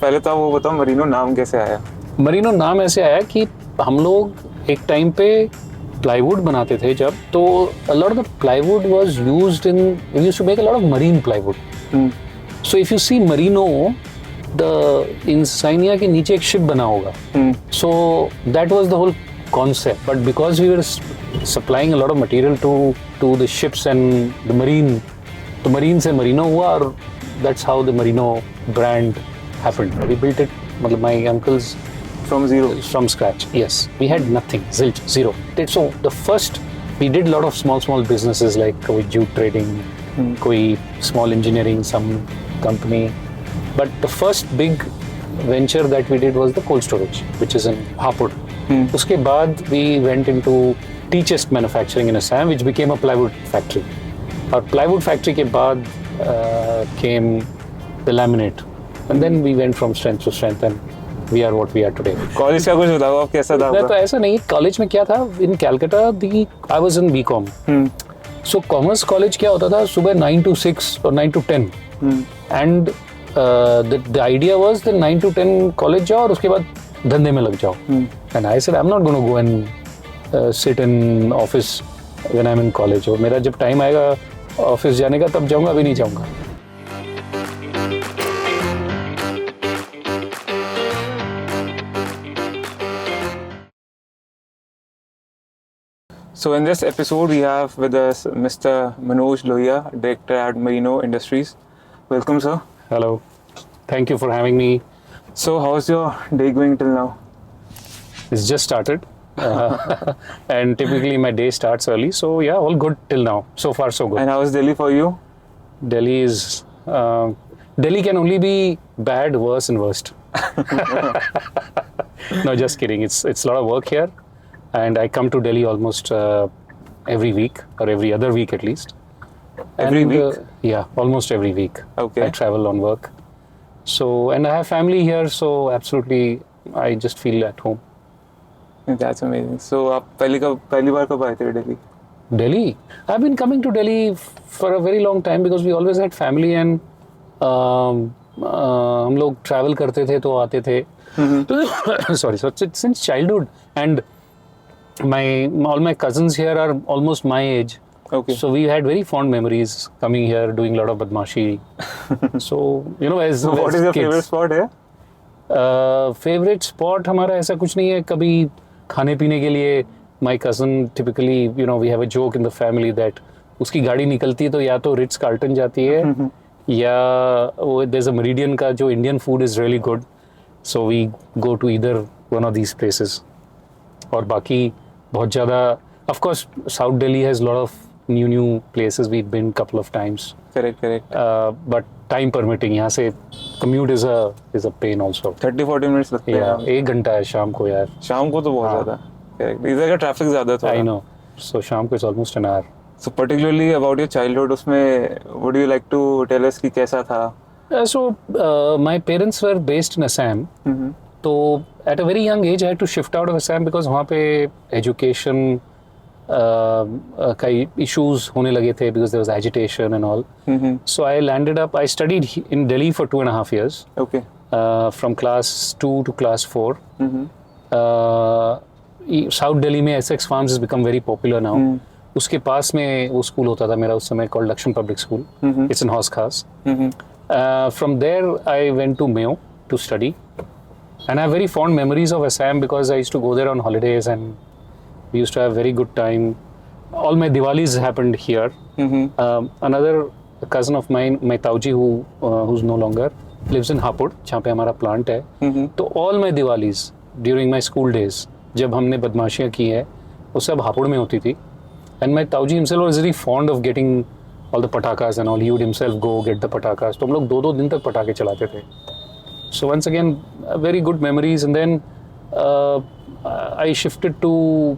पहले तो वो बताओ मरीनो नाम कैसे आया? मरीनो नाम ऐसे आया कि हम लोग एक टाइम पे प्लाईवुड बनाते थे जब, तो a lot of the plywood was used in, we used to make a lot of marine plywood. So if you see Merino, the इंसानिया के नीचे एक शिप बना होगा. So that was the whole concept. But because we were supplying a lot of material to the ships and the marine, तो marine से Merino हुआ और that's how the Merino brand happened. We built it, मतलब my uncle's from scratch. Yes, we had nothing, zilch, zero. So the first, we did a lot of small businesses like koi jute trading, koi small engineering, some company. But the first big venture that we did was the cold storage, which is in Hapur. Uske baad we went into tea-chest manufacturing in Assam, which became a plywood factory. Our plywood factory ke baad came the laminate, and then we went from strength to strength, and we are what we are today. College का कुछ बताओ आप कैसा था? तो ऐसा नहीं, college में क्या था, in Calcutta I was in BCom. So commerce college क्या होता था, सुबह 9 to 6 और 9 to 10, and the idea was that 9 to 10 college जाओ और उसके बाद धंधे में लग जाओ. And I said I am not gonna go and sit in office when I am in college. और मेरा जब टाइम आएगा ऑफिस जाने का तब जाऊंगा, अभी नहीं जाऊंगा. So in this episode we have with us Mr. Manoj Lohia, director at Merino Industries. Welcome, sir. Hello. Thank you for having me. So how's your day going till now? It's just started. And typically my day starts early. So yeah, all good till now. So far so good. And how is Delhi for you? Delhi is... Delhi can only be bad, worse and worst. No, just kidding. It's a lot of work here. And I come to Delhi almost every week or every other week at least. Every week? Yeah, almost every week. Okay. I travel on work. So, and I have family here, so absolutely, I just feel at home. That's amazing. So, आप पहली बार कब आए थे Delhi? Delhi? I've been coming to Delhi for a very long time because we always had family and हम लोग travel करते थे तो आते थे. Sorry, so since childhood, and all my cousins here are almost my age. Okay. So we had very fond memories coming here, doing a lot of badmashi. So you know, as so what is your favorite spot here? Favorite spot हमारा ऐसा कुछ नहीं है. कभी खाने पीने के लिए my cousin typically, you know, we have a joke in the family that उसकी गाड़ी निकलती है तो या तो Ritz Carlton जाती है या there's a Meridian का जो Indian food is really good. So we go to either one of these places. और बाकी बहुत ज़्यादा, of course, South Delhi has a lot of new places. We've been couple of times. Correct. But time permitting, यहाँ से commute is a pain also. 30-40 minutes लगते हैं. Yeah, 1 घंटा है शाम को यार. शाम को तो बहुत ज़्यादा. Correct. इधर का traffic ज़्यादा थोड़ा. I know. So शाम को is almost an hour. So particularly about your childhood, उसमें would you like to tell us कि कैसा था? So my parents were based in Assam. तो at a very young age I had to shift out of Assam because वहाँ पे education का issues होने लगे थे because there was agitation and all. So I studied in Delhi for 2.5 years. Okay. From class 2 to class 4. South Delhi में Essex Farms has become very popular now. उसके पास में वो स्कूल होता था मेरा उस समय called Lakshman Public School. It's in Haus Khas. From there I went to Mayo to study. And I have very fond memories of Assam because I used to go there on holidays and we used to have very good time. All my Diwalis happened here. Another cousin of mine, my Tauji, who's no longer, lives in Hapur, जहाँ पे हमारा plant है. तो all my Diwalis during my school days, जब हमने बदमाशियाँ की है, वो सब हापुड़ में होती थी. And my Tauji himself was very fond of getting all the patakas and all. He would himself go get the patakas. तो हम लोग 2-2 दिन तक पटाखे चलाते थे. So once again, very good memories. And then I shifted to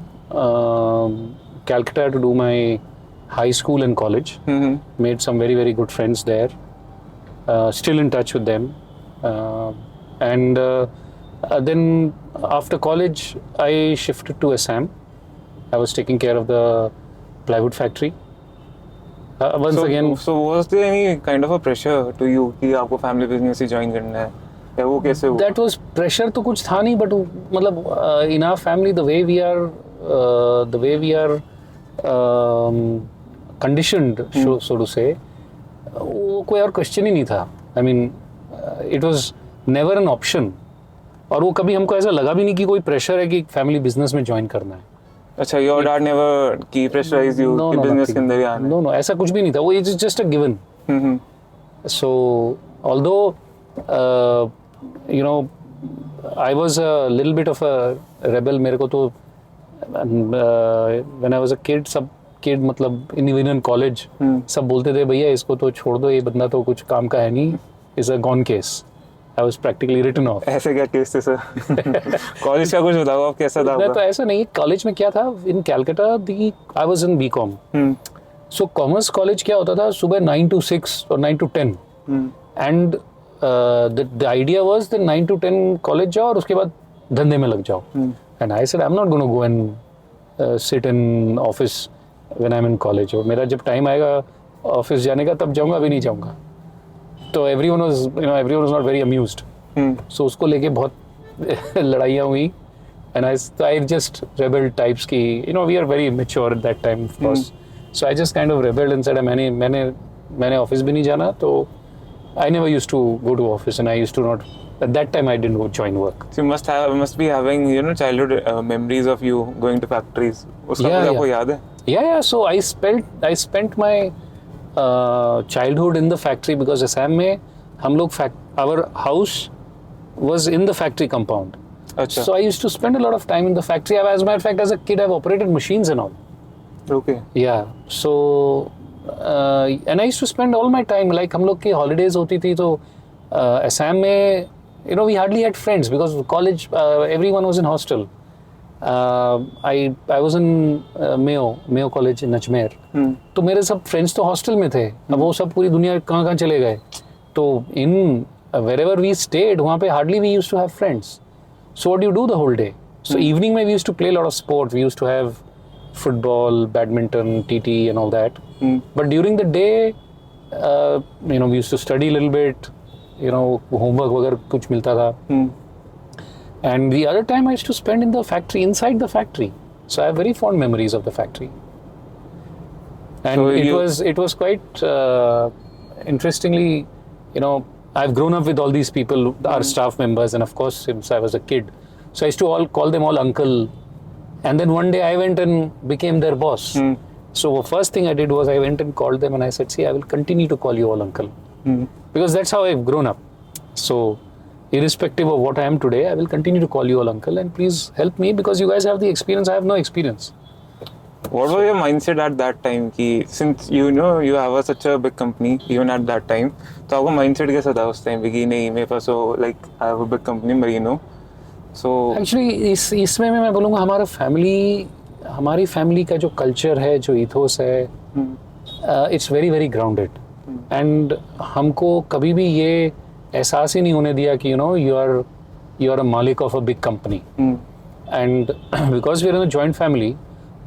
Calcutta to do my high school and college. Made some very good friends there. Still in touch with them. And then after college, I shifted to Assam. I was taking care of the plywood factory. So was there any kind of a pressure to you कि आपको family business ही join करना है? या वो कैसे हुआ? That was pressure तो कुछ था नहीं, but मतलब in our family the way we are conditioned, so to say, वो कोई और क्वेश्चन ही नहीं था. I mean, it was never an option. और वो कभी हमको ऐसा लगा भी नहीं कि कोई प्रेशर है कि फैमिली बिजनेस में ज्वाइन करना है. अच्छा, your dad never की pressurized you कि business के अंदर ही आना है? No, ऐसा कुछ भी नहीं था. वो it's just a given. So although you know, I was a little bit of a rebel. मेरे को तो when I was a kid, सब kid मतलब even in college सब बोलते थे भैया इसको तो छोड़ दो, ये बंदा तो कुछ काम का है नहीं, is a gone case. I was practically written off. ऐसे क्या केस थे सर? कॉलेज का कुछ बताओ आप, कैसा था? तो ऐसा नहीं, कॉलेज में क्या था, in Calcutta I was in BCom. So commerce college क्या होता था, सुबह 9 to 6 और 9 to 10. And the idea was that 9 to 10 college जाओ और उसके बाद धंधे में लग जाओ. And I said I'm not going to go and sit in office when I'm in college. और मेरा जब टाइम आएगा ऑफिस जाने का तब जाऊंगा, अभी नहीं जाऊंगा. तो everyone was not very amused. So उसको लेके बहुत लड़ाइयाँ हुई. And I just rebelled types की, we are very mature at that time, of course. So I just kind of rebelled and said मैंने ऑफिस भी नहीं जाना. तो I never used to go to office, and I used to not. At that time, I didn't go join work. So you must be having childhood memories of you going to factories. उसका कुछ आपको याद है? Yeah. So I spent my childhood in the factory because Assam में हम लोग our house was in the factory compound. अच्छा. So I used to spend a lot of time in the factory. As a matter of fact, as a kid, I've operated machines and all. Okay. Yeah. So and I used to spend all my time, like हम लोग की holidays होती थी तो Assam में we hardly had friends because college everyone was in hostel. I was in Mayo College in Ajmer. तो मेरे सब friends तो hostel में थे. अब वो सब पूरी दुनिया कहाँ चले गए. तो in wherever we stayed, वहाँ पे hardly we used to have friends. So what do you do the whole day? So evening में we used to play a lot of sport. We used to have football, badminton, TT and all that. But during the day, we used to study a little bit. Homework वगैरह कुछ मिलता था. And the other time I used to spend in the factory, inside the factory. So I have very fond memories of the factory. And so it was quite interestingly, I've grown up with all these people, our staff members, and of course since I was a kid. So I used to call them all uncle. And then one day I went and became their boss. So the first thing I did was I went and called them and I said, see, I will continue to call you all uncle. Because that's how I've grown up. So irrespective of what I am today, I will continue to call you all uncle, and please help me because you guys have the experience, I have no experience. What was your mindset at that time? Ki, since you have such a big company, even at that time, तो आपका mindset कैसा था उस time पे कि नहीं मेरे पास so like I have a big company, Marino. So actually इसमें मैं बोलूँगा हमारी family का जो culture है, जो ethos है, it's very very grounded. And हमको कभी भी ये एहसास ही नहीं होने दिया कि you are a malik of a big company. And because we are in a joint family,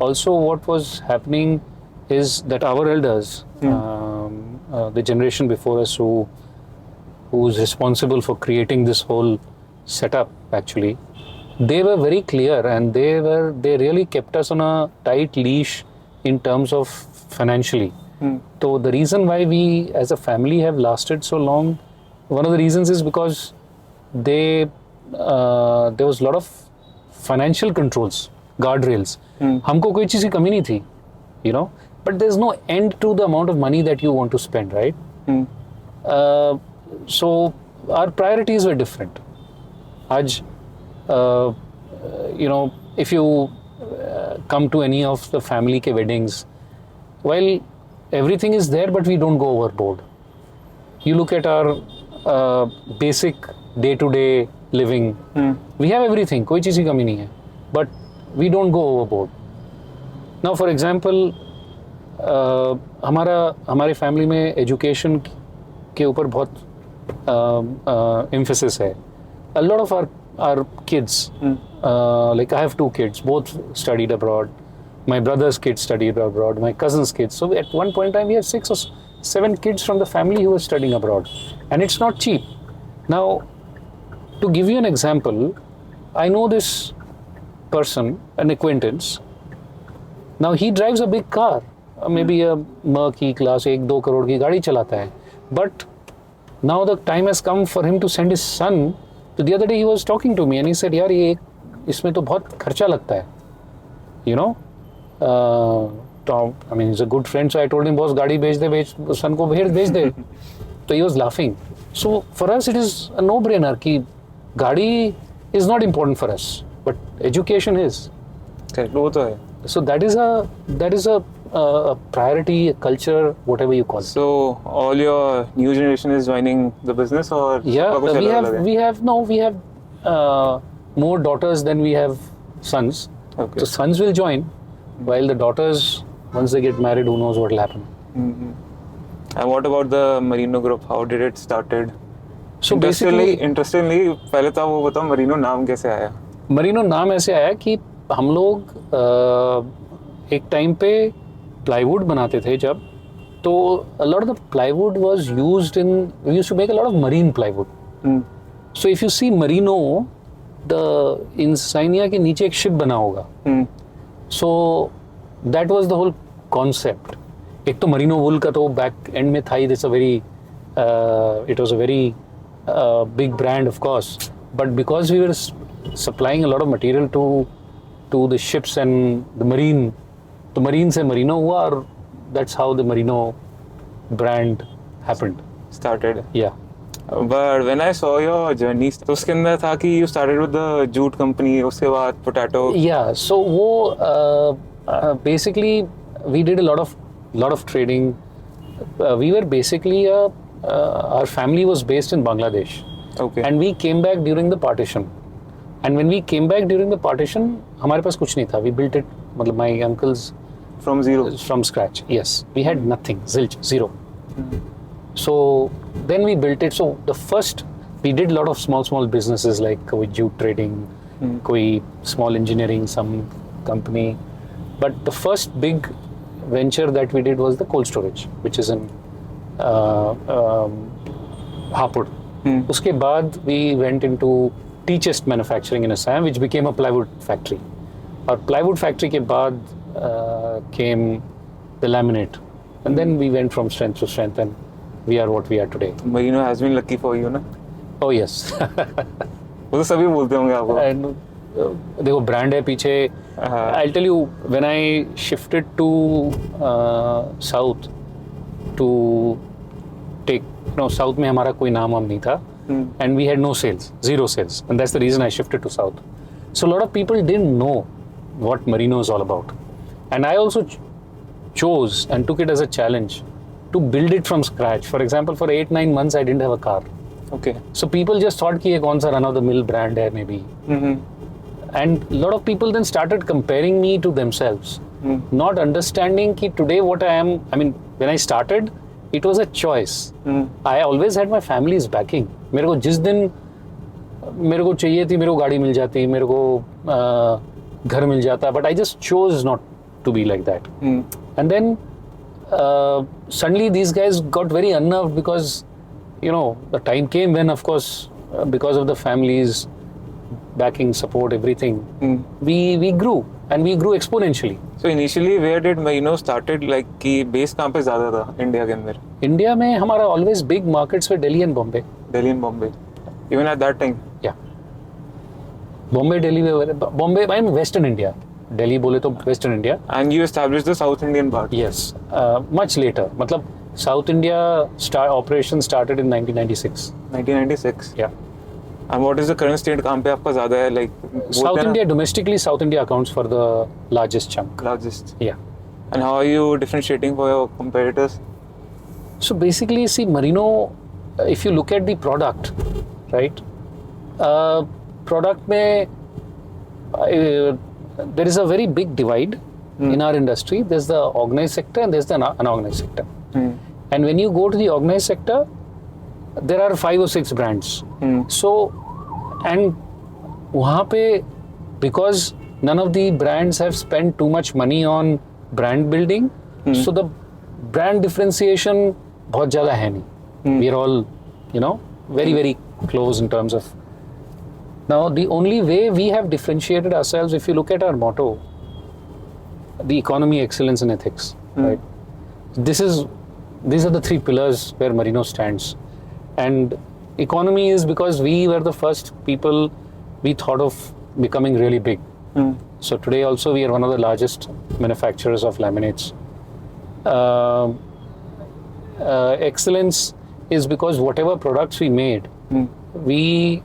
also what was happening is that our elders, the generation before us who's responsible for creating this whole setup actually, they were very clear and they really kept us on a tight leash in terms of financially. So the reason why we as a family have lasted so long, one of the reasons is because there was a lot of financial controls, guardrails. हमको कोई चीज़ की कमी नहीं थी, but there's no end to the amount of money that you want to spend, right? So our priorities were different. आज, if you come to any of the family के weddings, well, everything is there, but we don't go overboard. You look at our basic day-to-day living. We have everything, कोई चीज़ की कमी नहीं है, but we don't go overboard. Now, for example, हमारे family में education के ऊपर बहुत emphasis है. A lot of our kids, like I have 2 kids, both studied abroad. My brother's kids studied abroad, my cousin's kids. So at one point in time, we have 6 or 7 kids from the family who were studying abroad. And it's not cheap. Now, To give you an example, I know this person, an acquaintance. Now he drives a big car, maybe a Merc E-Class, 1-2 crore की गाड़ी चलाता है. But now the time has come for him to send his son. So the other day he was talking to me and he said, यार ये इसमें तो बहुत खर्चा लगता है. You know, I mean he's a good friend, so I told him, boss गाड़ी भेज दे, son को भेज दे. So he was laughing. So for us it is a no-brainer कि गाड़ी is not important for us, but education is. Okay, वो तो है. So that is a priority, a culture, whatever you call it. So all your new generation is joining the business, or Yeah, आपका कुछ अलग अलग है? we have more daughters than we have sons. Okay. So sons will join, while the daughters, once they get married, who knows what will happen. And what about the Merino Group? How did it started? So basically, Interestingly, पहले तो आप वो बताओ Merino नाम कैसे आया? Merino नाम ऐसे आया कि हम लोग एक टाइम पे प्लाईवुड बनाते थे जब, तो a lot of the plywood was used in, we used to make a lot of marine plywood. So if you see Merino, the इंसानिया के नीचे एक शिप बना होगा. So that was the whole concept. एक तो मरीनो वुल का तो back and में था ही. It's a very it was a very big brand of course, but because we were supplying a lot of material to the ships and the marine, तो marine से Merino हुआ, और that's how the Merino brand happened. Started. Yeah. But when I saw your journey, तो उसके अंदर था कि you started with the jute company, उसके बाद potato. Yeah, so वो basically we did a lot of trading. We were basically our family was based in Bangladesh. Okay. And we came back during the partition. And when we came back during the partition, हमारे पास कुछ नहीं था. We built it, मतलब my uncles From zero. from scratch. Yes, we had nothing, zilch, zero. So then we built it. So the first, we did a lot of small businesses like with jute trading, koi small engineering, some company. But the first big venture that we did was the cold storage, which is in Hapur. उसके बाद we went into tea chest manufacturing in Assam, which became a plywood factory. और plywood factory के बाद came the laminate, and then we went from strength to strength, and we are what we are today. Merino has been lucky for you, ना? Oh yes. वो तो सभी बोलते होंगे आपको. And देखो brand है पीछे. I'll tell you, when I shifted to south to take, south में हमारा कोई नाम नहीं था, and we had no sales, zero sales, and that's the reason I shifted to south. So a lot of people didn't know what Merino is all about, and I also chose and took it as a challenge to build it from scratch. For example, for 8-9 months I didn't have a car. Okay. So people just thought कि ये कौन सा run of the mill brand है maybe. And a lot of people then started comparing me to themselves, not understanding कि today what I am. I mean, when I started, it was a choice. I always had my family's backing. मेरे को जिस दिन मेरे को चाहिए थी, मेरे को गाड़ी मिल जाती, मेरे को घर मिल जाता, but I just chose not to be like that. And then suddenly these guys got very unnerved because the time came when, of course, because of the families backing, support, everything, we grew, and we grew exponentially. So initially, where did Merino started? Like कि base कहाँ पे ज़्यादा था India के अंदर? India में हमारा always big markets were Delhi and Bombay. Delhi and Bombay. Even at that time. Yeah. Bombay, Delhi, Bombay, I mean Western India. Delhi बोले तो Western India. And you established the South Indian part. Yes. Much later. मतलब South India operation started in 1996. 1996. Yeah. And what is the current state? कहाँ पे आपका ज़्यादा है? Like South India, domestically, South India accounts for the largest chunk. Largest. Yeah. And how are you differentiating for your competitors? So basically, see, Merino, if you look at the product, right? Product में there is a very big divide in our industry. There's the organized sector and there's the unorganized sector. And when you go to the organized sector, there are 5 or 6 brands. So, and वहाँ पे, because none of the brands have spent too much money on brand building, so the brand differentiation बहुत ज़्यादा है नहीं. We are all, very very close in terms of Now, the only way we have differentiated ourselves, if you look at our motto, the economy, excellence, and ethics, right? These are the three pillars where Merino stands. And economy is because we were the first people we thought of becoming really big. So today also we are one of the largest manufacturers of laminates. Excellence is because whatever products we made, we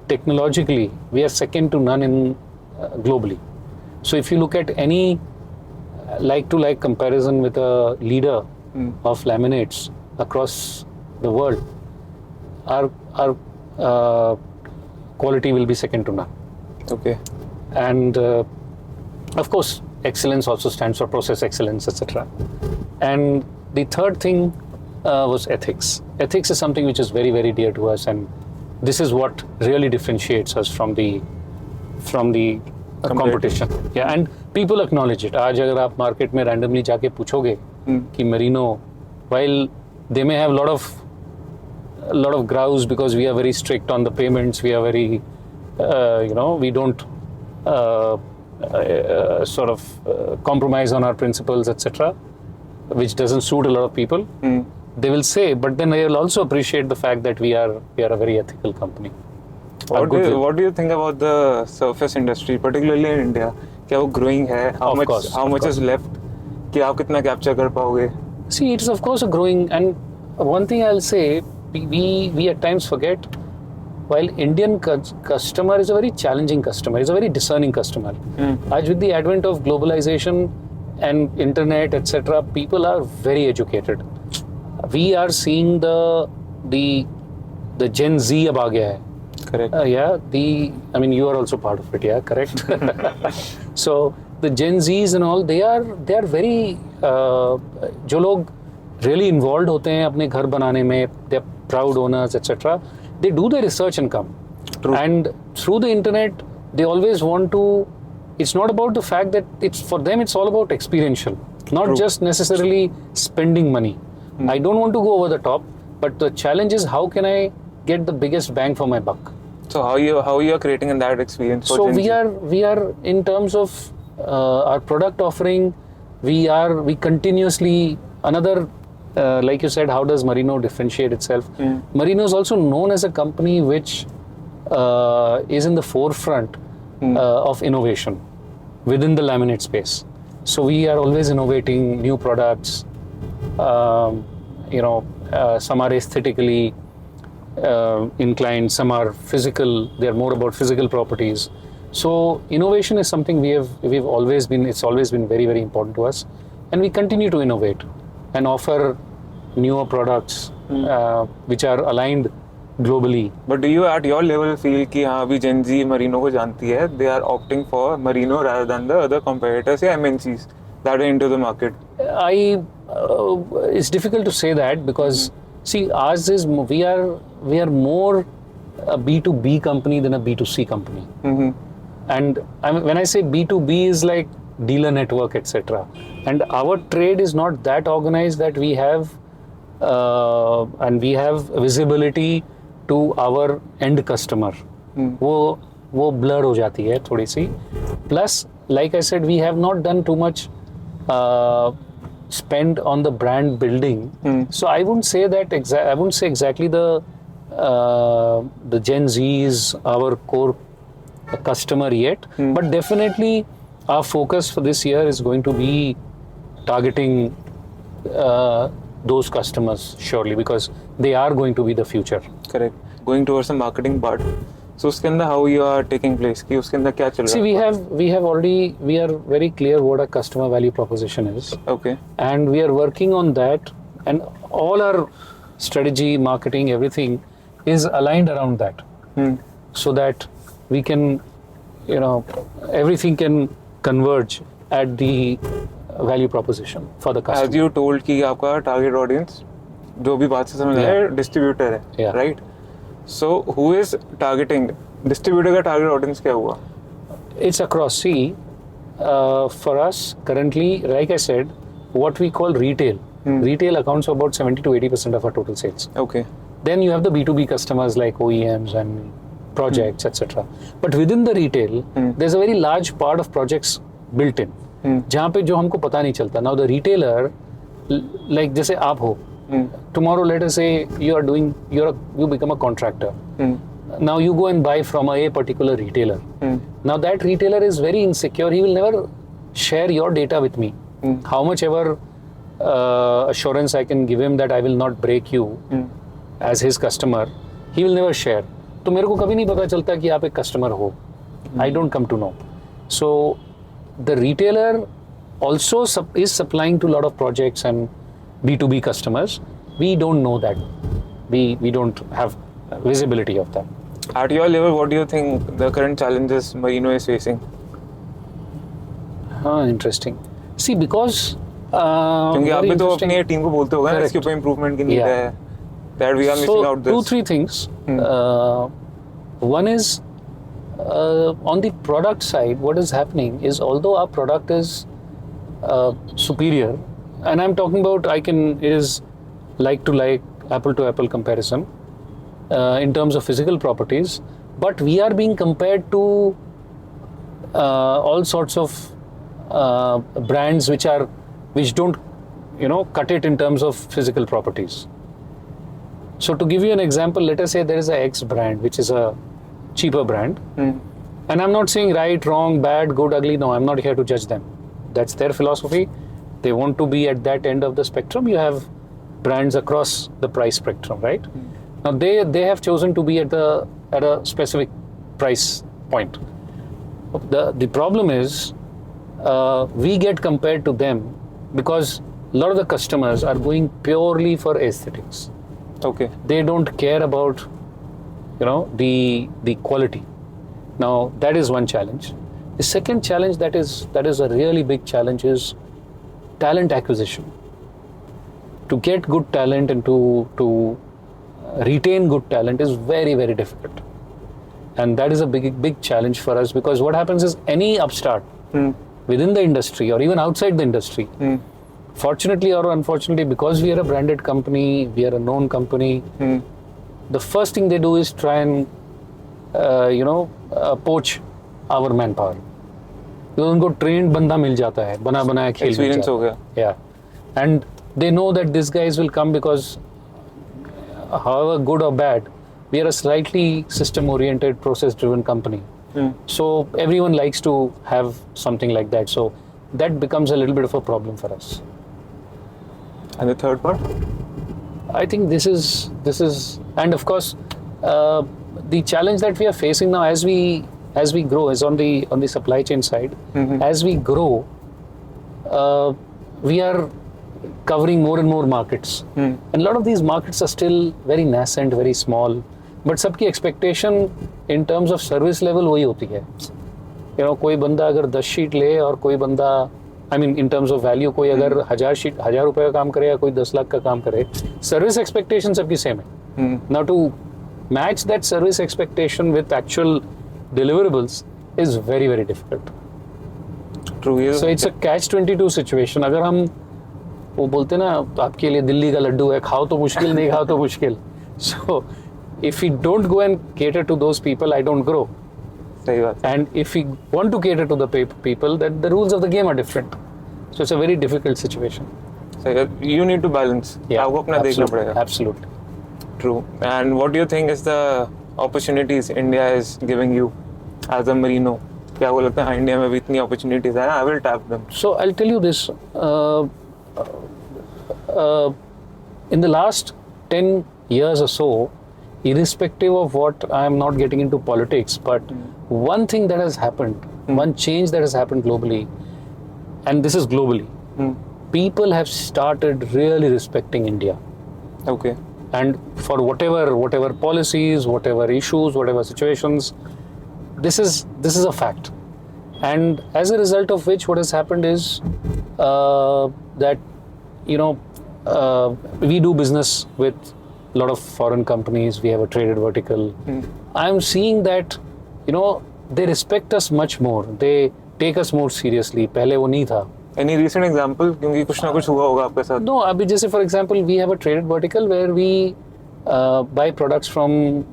technologically we are second to none in globally. So if you look at any like-to-like comparison with a leader of laminates across the world, our quality will be second to none. Okay. And of course, excellence also stands for process excellence, etc. And the third thing was ethics. Ethics is something which is very, very dear to us, and this is what really differentiates us from the competition. Yeah, and people acknowledge it. आज अगर आप market में randomly जाके पूछोगे कि Merino, while they may have a lot of grouse because we are very strict on the payments, we are very we don't sort of compromise on our principles, etc., which doesn't suit a lot of people. They will say, but then they will also appreciate the fact that we are a very ethical company. What do you think about the surface industry, particularly in India? क्या वो growing है? How much is left? कि आप कितना capture कर पाओगे? See, it's of course a growing, and one thing I'll say, we at times forget, while Indian customer is a very challenging customer, is a very discerning customer. As with the advent of globalization and internet, etc., people are very educated. We are seeing the Gen Z अब आ गया है. Correct. I mean, you are also part of it, yeah, correct? So the Gen Zs and all, they are very, जो लोग really involved होते हैं अपने घर बनाने में, they are proud owners, etc., they do the research and come. True. And through the internet, they always want to, it's not about the fact that for them, it's all about experiential, not True. just necessarily spending money. I don't want to go over the top, but the challenge is how can I get the biggest bang for my buck? So how you are creating in that experience? So we are in terms of our product offering, we continuously another like you said, how does Merino differentiate itself? Merino is also known as a company which is in the forefront of innovation within the laminate space. So we are always innovating new products. Some are aesthetically inclined, some are physical. They are more about physical properties. So innovation is something we've always been. It's always been very, very important to us, and we continue to innovate and offer newer products which are aligned globally. But do you at your level feel कि हाँ अभी Gen Z Merino को जानती है, they are opting for Merino rather than the other competitors या MNCs that are into the market? It's difficult to say that because see, ours is we are more a B2B company than a B2C company. And when I say B2B is like dealer network, etc. And our trade is not that organized that we have and we have visibility to our end customer. वो blur हो जाती है थोड़ी सी. Plus, like I said, we have not done too much spend on the brand building. So I wouldn't say that I wouldn't say exactly the Gen Z is our core customer yet, but definitely our focus for this year is going to be targeting those customers surely because they are going to be the future. Correct. Going towards the marketing part. So उसके अंदर how you are taking place कि उसके अंदर क्या चल रहा है? See, we are very clear what our customer value proposition is. Okay. And we are working on that, and all our strategy, marketing, everything is aligned around that. So that we can, everything can converge at the value proposition for the customer. As you told कि आपका target audience जो भी बात से समझ आया distributor है, right? So who is targeting? Distributor का target audience क्या हुआ? It's across. See, for us currently, like I said, what we call retail. Retail accounts for about 70 to 80% of our total sales. Okay. Then you have the B2B customers like OEMs and projects, etc. But within the retail, there's a very large part of projects built in, जहाँ पे जो हमको पता नहीं चलता. Now the retailer, like जैसे आप हो, tomorrow let us say you become a contractor. Now you go and buy from a particular retailer. Now that retailer is very insecure. He will never share your data with me. How much ever assurance I can give him that I will not break you as his customer, he will never share. तो मेरे को कभी नहीं पता चलता कि आप एक customer हो. I don't come to know. So the retailer also is supplying to a lot of projects and B2B customers. We don't know that. We don't have visibility of that. At your level, what do you think the current challenges Merino is facing? Interesting. See, because क्योंकि आप भी तो अपनी team को बोलते होगा ना इसके ऊपर इम्प्रूवमेंट की नीड है. That we are missing out this. So 2-3 things. One is on the product side, what is happening is although our product is superior, and I'm talking about it is like to like, apple to apple comparison in terms of physical properties, but we are being compared to all sorts of brands which don't cut it in terms of physical properties. So to give you an example, let us say there is a X brand which is a cheaper brand, and I'm not saying right, wrong, bad, good, ugly. No, I'm not here to judge them. That's their philosophy. They want to be at that end of the spectrum. You have brands across the price spectrum, right? Now they have chosen to be at a specific price point. The problem is we get compared to them because a lot of the customers are going purely for aesthetics. Okay. They don't care about the quality. Now that is one challenge. The second challenge that is a really big challenge is talent acquisition. To get good talent and to retain good talent is very, very difficult. And that is a big challenge for us, because what happens is any upstart within the industry or even outside the industry, fortunately or unfortunately, because we are a branded company, we are a known company, the first thing they do is try and poach our manpower. तो उनको trained बंदा मिल जाता है, बना बनाया खेल experience हो गया. Yeah, and they know that these guys will come because however good or bad, we are a slightly system oriented, process driven company. So everyone likes to have something like that. So that becomes a little bit of a problem for us. And the third part? I think this is, and of course, the challenge that we are facing now as we grow is on the supply chain side. As we grow, we are covering more and more markets, and a lot of these markets are still very nascent, very small. But सबकी expectation in terms of service level वही होती है. कोई बंदा अगर 10 sheet ले और कोई बंदा, I mean in terms of value, कोई अगर 1000 रुपए का काम करे या कोई 10 लाख का काम करे, service expectation सबकी same है. Now to match that service expectation with actual deliverables is very, very difficult. True. So it's a catch-22 situation. अगर हम वो बोलते ना आपके लिए दिल्ली का लड्डू है, खाओ तो मुश्किल, नहीं खाओ तो मुश्किल. So if we don't go and cater to those people, I don't grow. सही बात. And if we want to cater to the people, that the rules of the game are different. So it's a very difficult situation. So you need to balance. Yeah, आपको अपना देखना पड़ेगा. Absolutely. True. And what do you think is the opportunities India is giving you as a Merino? क्या आपको लगता है India में भी इतनी opportunities है? I will tap them. So I'll tell you this. In the last 10 years or so, irrespective of what, I am not getting into politics, but one thing that has happened, one change that has happened globally, and this is globally, people have started really respecting India. Okay. And for whatever policies, whatever issues, whatever situations, this is a fact. And as a result of which, what has happened is that we do business with a lot of foreign companies. We have a traded vertical. I'm seeing that they respect us much more. They take us more seriously. पहले वो नहीं था. Any recent example? क्योंकि कुछ ना कुछ हुआ होगा आपके साथ. No, अभी जैसे for example, we have a traded vertical where we buy products from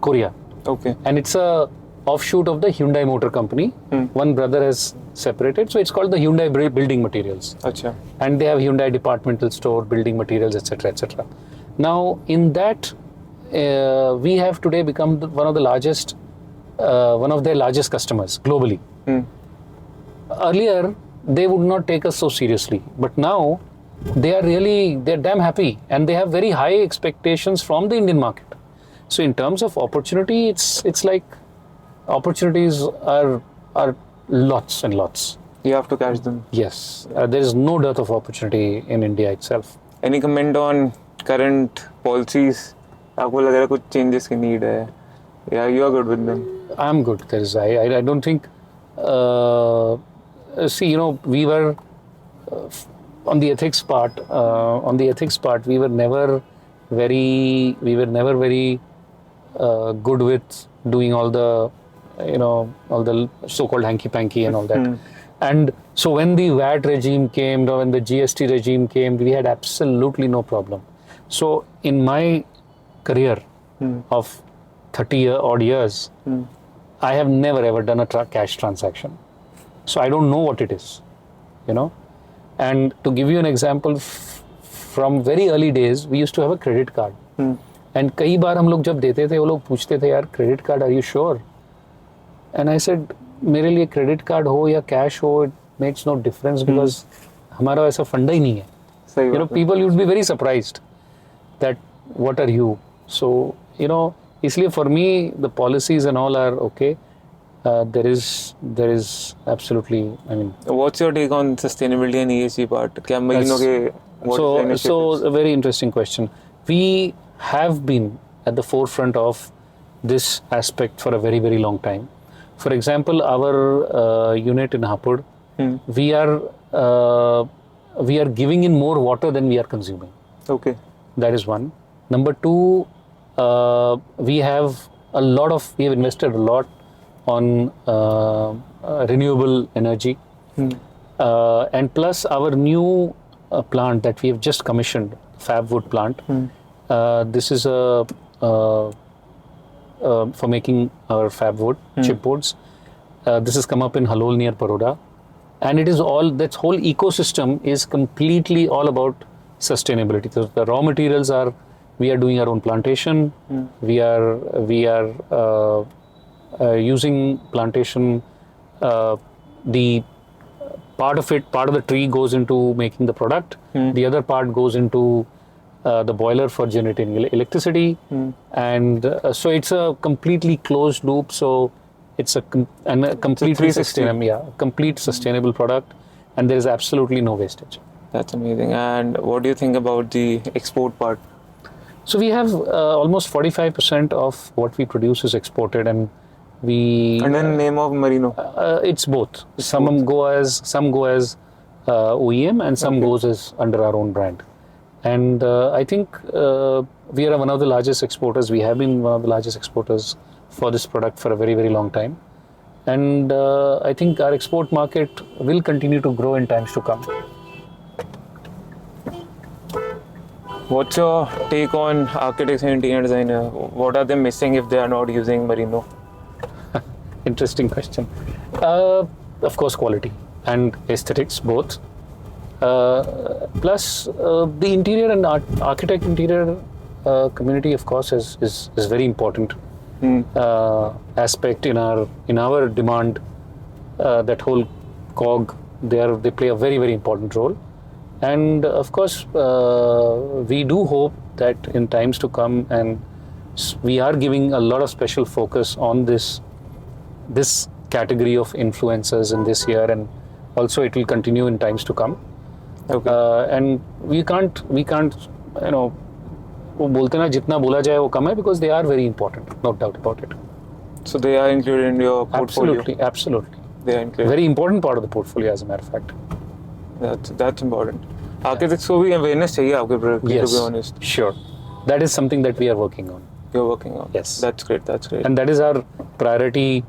Korea. Okay. And it's a offshoot of the Hyundai Motor Company. One brother has separated, so it's called the Hyundai Building Materials. Acha. And they have Hyundai departmental store, building materials, etc., etc. Now, in that, we have today become one of their largest customers globally. Earlier, they would not take us so seriously, but now they're damn happy, and they have very high expectations from the Indian market. So in terms of opportunity, it's like opportunities are lots and lots. You have to catch them. Yes, there is no dearth of opportunity in India itself. Any comment on current policies? आपको लग रहा है कुछ changes की need है? Yeah, you are good with them. I'm good. I don't think. See, we were on the ethics part. We were never very good with doing all the so-called hanky-panky and all that. And so when the VAT regime came, or when the GST regime came, we had absolutely no problem. So in my career of 30-odd years, I have never ever done a cash transaction. So I don't know what it is, And to give you an example, from very early days, we used to have a credit card. And कई बार हम लोग जब देते थे, वो लोग पूछते थे, यार credit card, are you sure? And I said, मेरे लिए credit card हो या cash हो, it makes no difference because हमारा ऐसा फंडा ही नहीं है. People would be very surprised that what are you? So, इसलिए for me, the policies and all are okay. There is absolutely, What's your take on sustainability and ESG part? So a very interesting question. We have been at the forefront of this aspect for a very, very long time. For example, our unit in Hapur, we are giving in more water than we are consuming. Okay. That is one. Number two, we have invested a lot on renewable energy, and plus our new plant that we have just commissioned, FabWood plant. This is for making our FabWood chipboards. This has come up in Halol near Baroda, and it is that whole ecosystem is completely all about sustainability. So the raw materials we are doing our own plantation. We are using plantation. The part of the tree goes into making the product. The other part goes into the boiler for generating electricity, and so it's a completely closed loop. So it's a completely sustainable product, and there is absolutely no wastage. That's amazing. And what do you think about the export part? So we have almost 45% of what we produce is exported, and And then name of Merino? It's both. Some go as OEM, and some goes as under our own brand. And I think we are one of the largest exporters. We have been one of the largest exporters for this product for a very, very long time. And I think our export market will continue to grow in times to come. What's your take on architects and interior designer? What are they missing if they are not using Merino? Interesting question. Of course, quality and aesthetics both. Plus, the interior and architect interior community, of course, is very important aspect in our demand. That whole cog, they play a very, very important role. And of course, we do hope that in times to come, and we are giving a lot of special focus on this category of influencers in this year, and also it will continue in times to come. Okay. And we can't वो बोलते ना जितना बोला जाए वो कम है, because they are very important, no doubt about it. So they are included in your portfolio? Absolutely. They are included. Very important part of the portfolio, as a matter of fact. That's important. Architects को भी awareness चाहिए आपके product की, to be honest. Sure. That is something that we are working on. You're working on. Yes. That's great. And that is our priority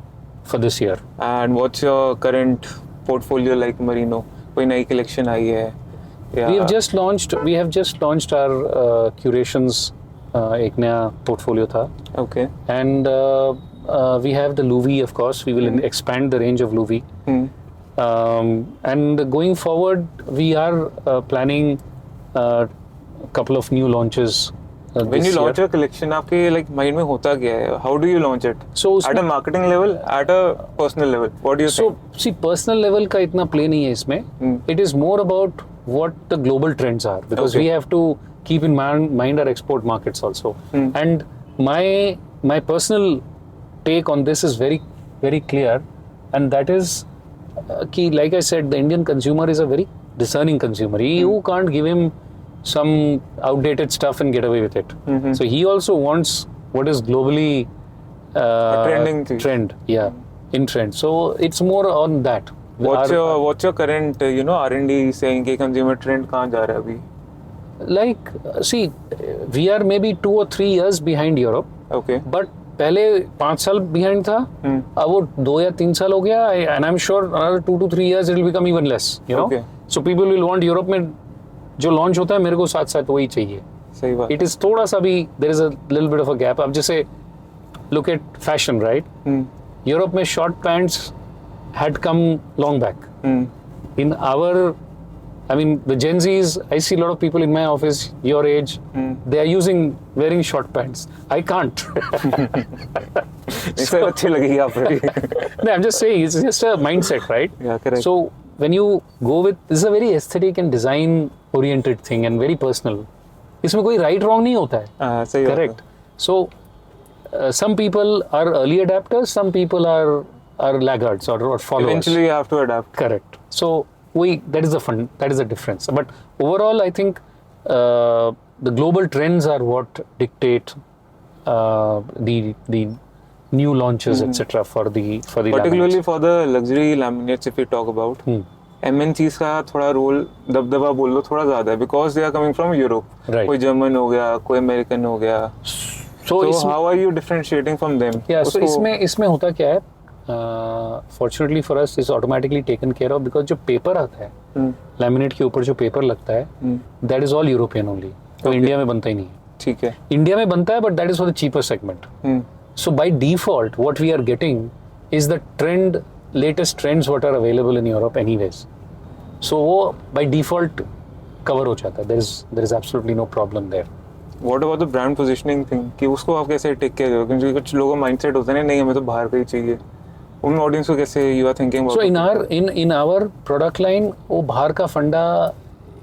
for this year. And what's your current portfolio like Merino? कोई नई collection आई है? We have just launched our curations एक नया portfolio था. Okay. And we have the Louis, of course. We will expand the range of Louis. And going forward, we are planning a couple of new launches. When this you launch year. a collection, आपके like mind में होता क्या है? How do you launch it? So At a marketing level, at a personal level, what do you so think? see, personal level का इतना play नहीं है इसमें. It is more about what the global trends are, because Okay. we have to keep in mind our export markets also. And my personal take on this is very, very clear, and that is कि like I said, the Indian consumer is a very discerning consumer. You can't give him some outdated stuff and get away with it. So he also wants what is globally trending thing. trend, in trend. So it's more on that. What's your current R&D saying कि consumer trend कहाँ जा रहा है अभी? Like, see, we are maybe 2 or 3 years behind Europe. Okay. But पहले 5 साल behind था. अब वो 2 या 3 साल हो गया. And I'm sure another 2 to 3 years it will become even less. You know. Okay. So people will want Europe में जो launch होता है मेरे को साथ साथ वही चाहिए. सही बात. It is थोड़ा सा भी there is a little bit of a gap. अब जैसे look at fashion, right? Europe में short pants had come long back. In our, I mean, the Gen Zs, I see a lot of people in my office, your age, they are wearing short pants. I can't. इससे अच्छी लगेगी आप भी. No, I'm just saying, it's just a mindset, right? Yeah, correct. So when you go with, this is a very aesthetic and design oriented thing and very personal. इसमें कोई right wrong नहीं होता है. सही बात है. Correct. So some people are early adapters, some people are laggards or followers. Eventually you have to adapt. Correct. So that is the difference. But overall, I think the global trends are what dictate the new launches, etc. for the Particularly laminates. for the luxury laminates, if we talk about, MNCs का थोड़ा role दबदबा बोल लो थोड़ा ज़्यादा है, because they are coming from Europe. Right. कोई German हो गया, कोई अमेरिकन हो गया. So how are you differentiating from them? Yeah, so उसको- इसमें होता क्या है? Fortunately for us, is automatically taken care of because जो पेपर आता है, लैमिनेट के ऊपर जो पेपर लगता है, that is all European only. तो इंडिया में बनता ही नहीं है. ठीक है. इंडिया में बनता है, but that is for the cheaper segment. So by default, what we are getting is the latest trends what are available in Europe anyways. So वो by default cover हो जाता है. There is absolutely no problem there. What about the brand positioning thing? कि उसको आप कैसे take care करो? क्योंकि कुछ लोगों का माइंडसेट होता है नहीं हमें तो बाहर का ही चाहिए. उन ऑडियंस को कैसे you are thinking about? So in our product line, वो बाहर का फंडा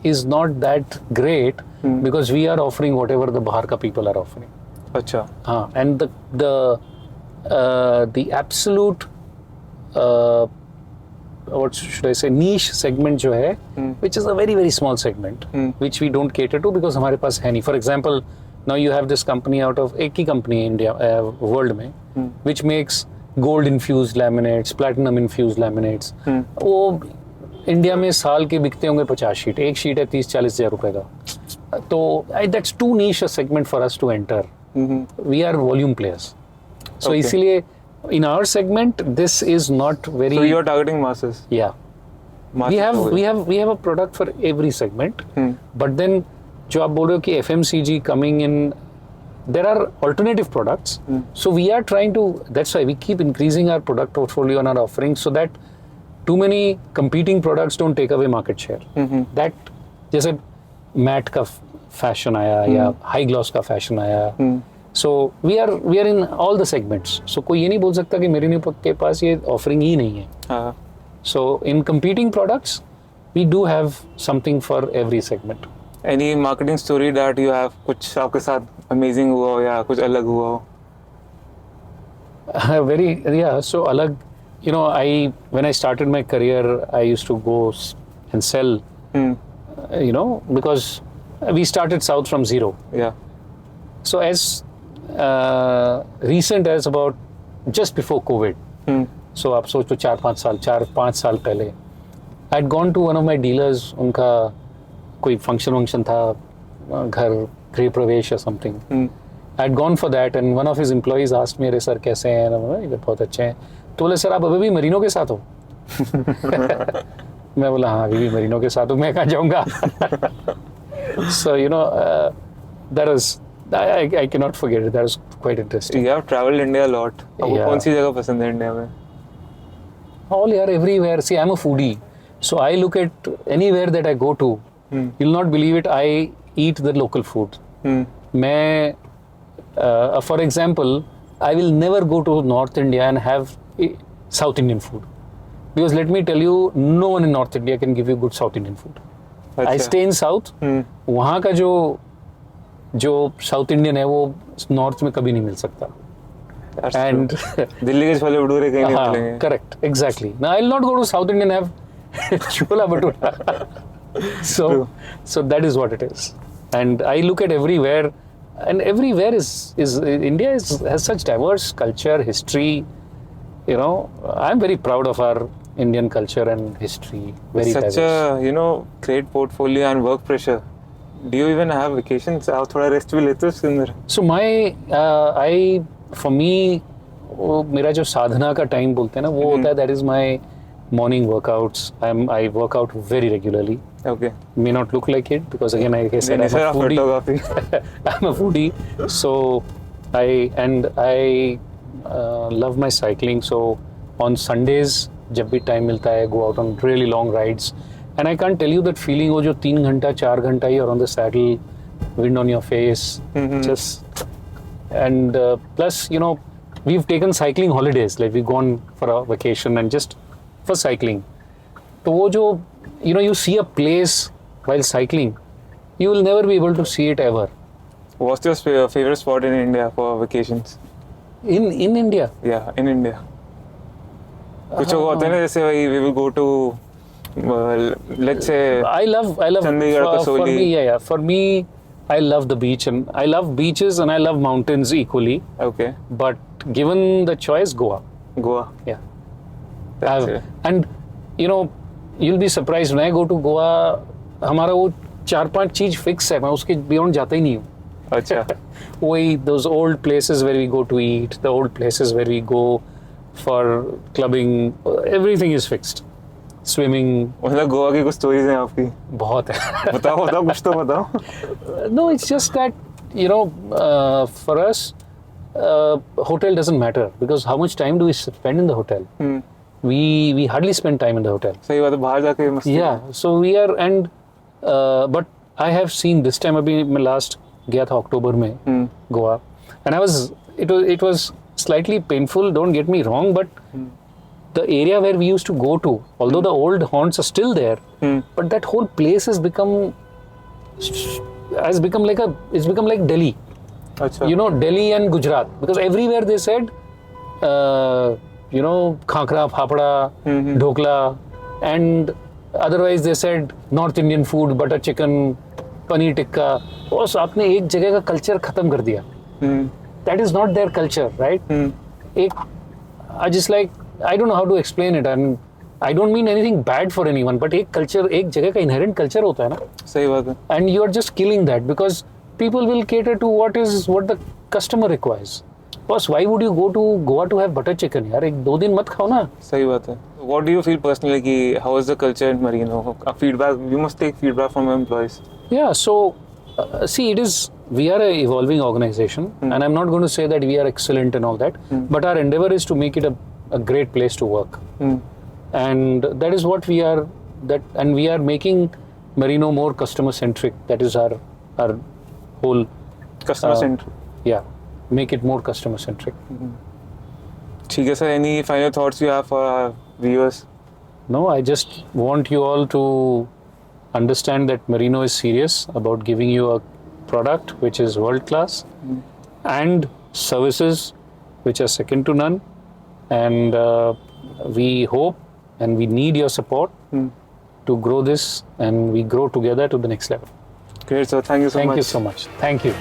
is not that great because we are offering whatever the बाहर का people are offering. अच्छा. हाँ, and the absolute what should I say, niche segment जो है, which is a very very small segment, which we don't cater to because हमारे पास है नहीं. For example, now you have this company out of एक ही company India world में, which makes gold infused laminates, platinum infused laminates. वो India में साल के बिकते होंगे 50 शीट, एक शीट है 30-40 हज़ार रुपए का. तो that's too niche a segment for us to enter. We are volume players. So Okay. इसीलिए in our segment this is not very. So you are targeting masses. Yeah. We have a product for every segment. But then जो आप बोल रहे हो कि FMCG coming in, there are alternative products. So we are trying to, that's why we keep increasing our product portfolio and our offerings so that too many competing products don't take away market share. That जैसे mat का fashion आया या high gloss का fashion आया. So we are in all the segments. So कोई ये नहीं बोल सकता कि मेरे के पास ये ऑफरिंग ही नहीं है. हाँ. So in competing products, we do have something for every segment. Any marketing story that you have कुछ आपके साथ amazing हुआ हो या कुछ अलग हुआ हो? So alag, when I started my career, I used to go and sell, because we started South from zero. Yeah. So as recent as about just before COVID, so आप सोचो 4-5 साल पहले, I had gone to one of my dealers, उनका कोई function था, घर गृह प्रवेश or something. I had gone for that and one of his employees asked me, अरे सर कैसे हैं? ये बहुत अच्छे हैं. तो बोले सर आप अभी भी मरीनो के साथ हो? मैं बोला हाँ अभी भी मरीनो के साथ हूँ, मैं कहाँ जाऊँगा? So that I cannot forget it. That was quite interesting. You have traveled India a lot. आपको Yeah. कौन सी जगह पसंद है इंडिया में? All here, everywhere. See, I'm a foodie, so I look at anywhere that I go to. You'll not believe it. I eat the local food. मैं, for example, I will never go to North India and have South Indian food, because let me tell you, no one in North India can give you good South Indian food. I अच्छा. stay in South. वहाँ का जो South Indian है वो North में कभी नहीं मिल सकता. That's And true. दिल्ली के छोले भटूरे कहीं नहीं मिलेंगे. correct, exactly. Now I'll not go to South Indian and have chola bhatura. So that is what it is. And I look at everywhere, and everywhere is India has such diverse culture, history. You know, I'm very proud of our Indian culture and history. Very Such diverse. a great portfolio and work pressure. Do you even have vacations? आप थोड़ा rest भी लेते हो इसके अंदर? So for me, वो मेरा जो साधना का टाइम बोलते हैं ना, वो होता है, that is my morning workouts. I work out very regularly. Okay. May not look like it because again, like I said, I'm a foodie. I'm a foodie, so I love my cycling. So on Sundays, जब भी time मिलता है, go out on really long rides. And I can't tell you that feeling वो जो 3 घंटा 4 घंटा you're on the saddle, wind on your face, just and plus we've taken cycling holidays, like we've gone for a vacation and just for cycling. तो वो जो you see a place while cycling, you will never be able to see it ever. What's your favorite spot in India for vacations? In India? Yeah, in India. कुछ होता है ना, जैसे भाई we will go to let's say I love Chandigarh, for Kasoli. me, for me, I love the beach, and I love beaches and I love mountains equally. Okay. But given the choice, Goa. Goa. Yeah. That's it. And you'll be surprised when I go to Goa, हमारा वो 4-5 चीज fix है, मैं उसके beyond जाता ही नहीं हूँ. अच्छा. वही those old places where we go to eat, the old places where we go for clubbing, everything is fixed. Swimming. मतलब गोवा की कुछ स्टोरीज हैं आपकी? बहुत है. बताओ कुछ तो बताओ. No, it's just that for us, hotel doesn't matter, because how much time do we spend in the hotel? We hardly spend time in the hotel. सही बात है, बाहर जाके मस्ती. Yeah, so we are, and but I have seen this time, अभी मैं last गया था अक्टूबर में Goa, and it was slightly painful, don't get me wrong, but the area where we used to go to, although the old haunts are still there, but that whole place has become like Delhi. अच्छा. Delhi and Gujarat, because everywhere they said khakra, phapda, dhokla, and otherwise they said North Indian food, butter chicken, paneer tikka. बस आपने एक जगह का culture खत्म कर दिया. That is not their culture, right? I just like, I don't know how to explain it, and I don't mean anything bad for anyone, but एक culture, एक जगह का inherent culture होता है ना. सही बात है. And you are just killing that, because people will cater to what the customer requires. Boss, why would you go to Goa to have butter chicken? यार 2 दिन मत खाओ ना. सही बात है. What do you feel personally कि how is the culture in Marino? Feedback, you must take feedback from your employees. Yeah, so see, we are an evolving organization, and I'm not going to say that we are excellent and all that, but our endeavor is to make it a great place to work. And that is what we are, and we are making Marino more customer centric. That is our whole Customer centric. Yeah, make it more customer centric. ठीक है sir, any final thoughts you have for our viewers? No, I just want you all to understand that Marino is serious about giving you a product which is world class and services which are second to none, and we hope and we need your support to grow this, and we grow together to the next level. Great sir, thank you so much. Thank you so much. Thank you.